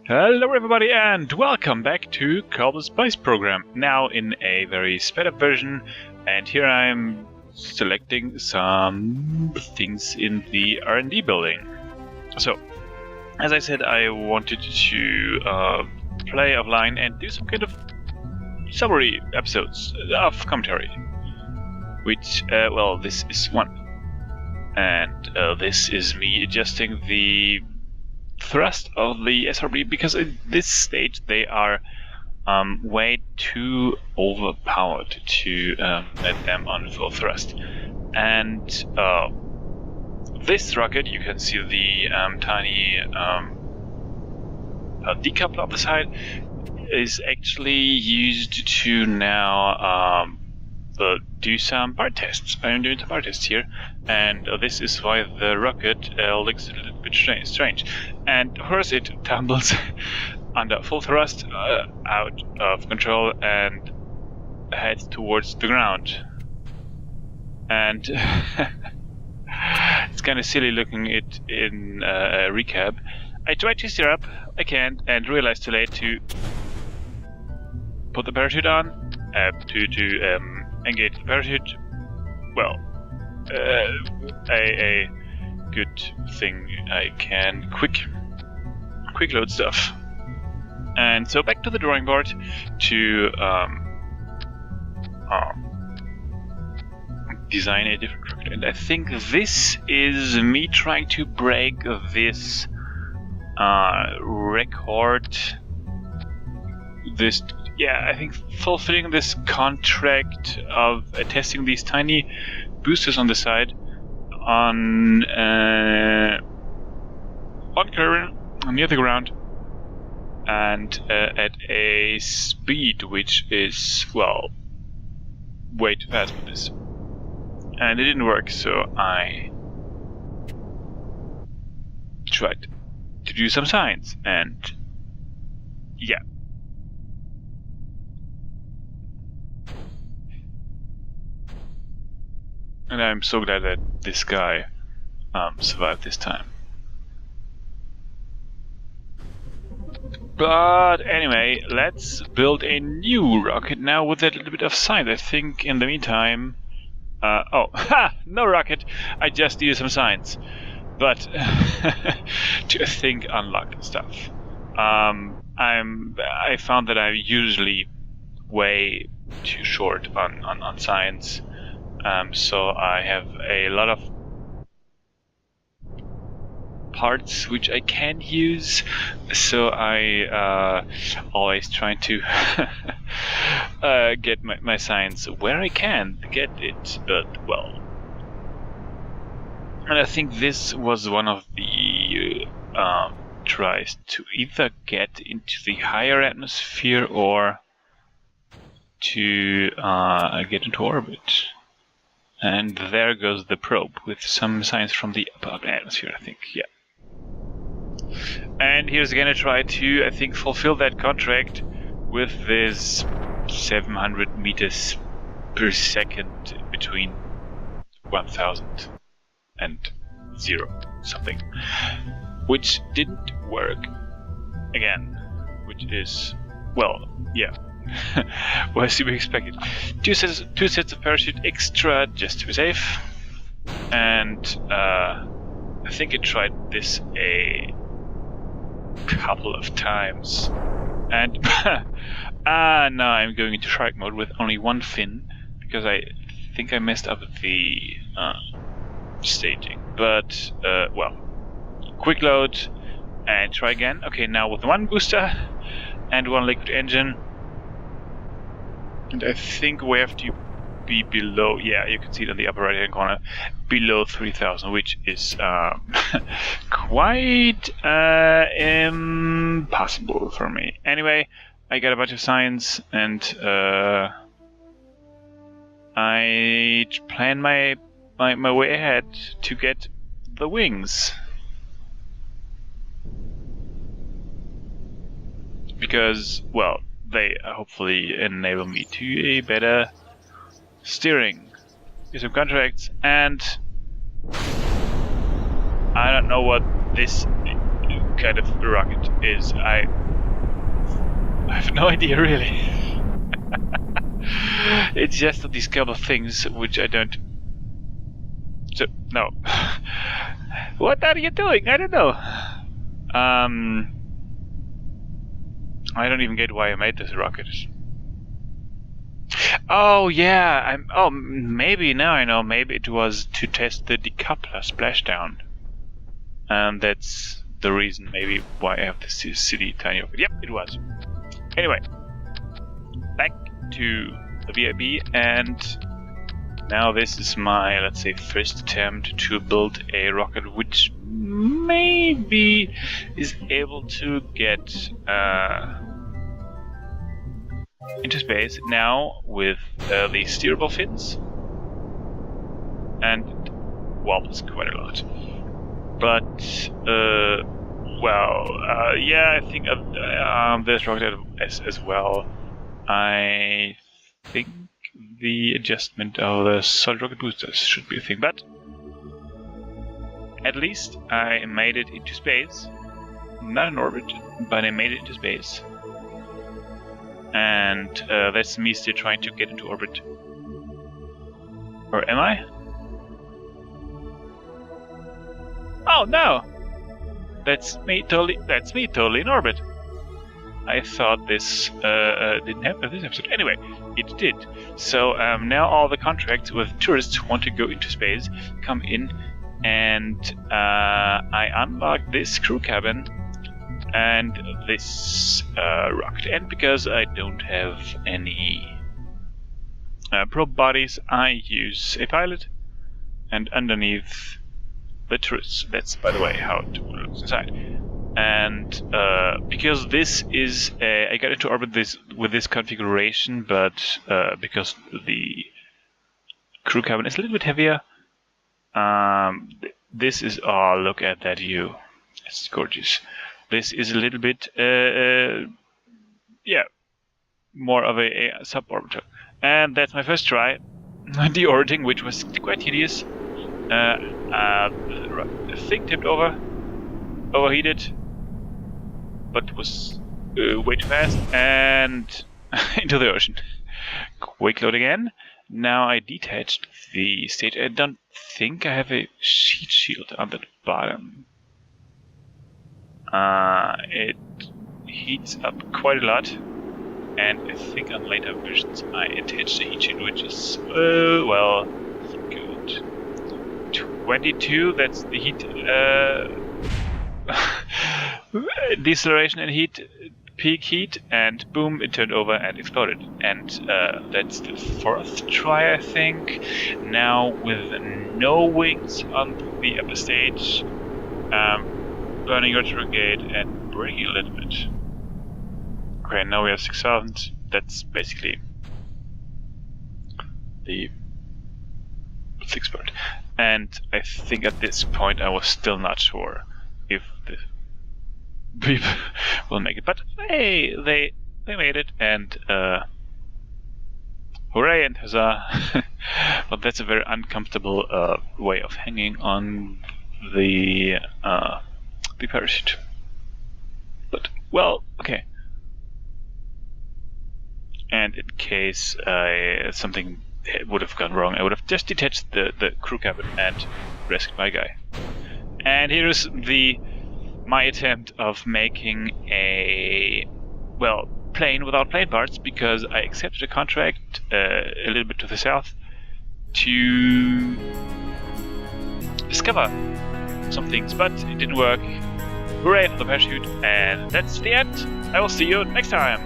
Hello everybody and welcome back to Kerbal Space Progam, now in a very sped up version, and here I'm selecting some things in the R&D building. So, as I said, I wanted to play offline and do some kind of summary episodes of commentary, which, well, this is one. And this is me adjusting the thrust of the SRB, because at this stage they are way too overpowered to let them on full thrust. And this rocket, you can see the tiny decoupler on the side, is actually used to now do some part tests. I'm doing some part tests here, and this is why the rocket looks a little bit strange. And of course it tumbles under full thrust out of control and heads towards the ground. And it's kind of silly looking it in a recap. I tried to steer up, I can't, and realized too late to put the parachute on, to engage the parachute. Well, a good thing I can quick load stuff. And so back to the drawing board to design a different rocket. And I think this is me trying to break this record. I think fulfilling this contract of testing these tiny boosters on the side on current near the ground, and at a speed which is, well, way too fast for this. And it didn't work, so I tried to do some science, and yeah. And I'm so glad that this guy survived this time. But anyway, let's build a new rocket now with a little bit of science. I think in the meantime... no rocket! I just do some science. But to think unlock stuff. I found that I'm usually way too short on science. So I have a lot of parts which I can use, so I always try to get my science where I can get it, but well. And I think this was one of the tries to either get into the higher atmosphere or to get into orbit. And there goes the probe with some science from the upper atmosphere, I think, yeah. And here's again a try to, I think, fulfill that contract with this 700 meters per second between 1000 and 0 something. Which didn't work again, which is, well, yeah. Well, as you expected. Two sets of parachute extra just to be safe. And I think I tried this a couple of times. And now I'm going into shark mode with only one fin, because I think I messed up the staging. But, well, quick load and try again. Okay, now with one booster and one liquid engine. And I think we have to be below, yeah, you can see it in the upper right hand corner, below 3000, which is quite impossible for me. Anyway, I got a bunch of science, and I plan my way ahead to get the wings. Because, well, they hopefully enable me to a better steering. Do some contracts, and I don't know what this kind of rocket is. I have no idea really. It's just these Kerbal things which I don't. So no. What are you doing? I don't know. I don't even get why I made this rocket. Oh yeah, maybe now I know. Maybe it was to test the decoupler splashdown, and that's the reason maybe why I have this silly tiny rocket. Yep, it was. Anyway, back to the VIP, and now this is my, let's say, first attempt to build a rocket which maybe is able to get into space now with the steerable fins, and it wobbles quite a lot. But yeah, I think this rocket as well. I think the adjustment of the solid rocket boosters should be a thing, but at least I made it into space. Not in orbit, but I made it into space. And that's me still trying to get into orbit. Or am I? Oh no! That's me totally in orbit. I thought this didn't happen this episode. Anyway, it did. So now all the contracts with tourists who want to go into space come in, and I unlock this crew cabin and this rocket. And because I don't have any probe bodies, I use a pilot, and underneath the tourists. That's, by the way, how it looks inside. And because this is I got into orbit with this configuration, but because the crew cabin is a little bit heavier, this is, oh, look at that view, it's gorgeous. This is a little bit yeah, more of a suborbiter, and that's my first try, deorbiting, which was quite tedious. The thing tipped over, overheated, but was way too fast, and into the ocean. Quick load again. Now I detached the stage. I don't think I have a heat shield on the bottom. It heats up quite a lot, and I think on later versions I attached a heat shield, which is, well, good. 22, that's the heat, deceleration and heat, peak heat, and boom, it turned over and exploded. And that's the fourth try, I think. Now with no wings on the upper stage, burning retrograde and braking a little bit. Okay, now we have 6,000. That's basically the 6 part. And I think at this point I was still not sure if the people will make it, but hey, they made it, and hooray and huzzah! But that's a very uncomfortable way of hanging on the parachute. But well, okay. And in case something would have gone wrong, I would have just detached the crew cabin and rescued my guy. And here is my attempt of making a, well, plane without plane parts, because I accepted a contract a little bit to the south to discover some things, but it didn't work. Hooray for the parachute, and that's the end. I will see you next time.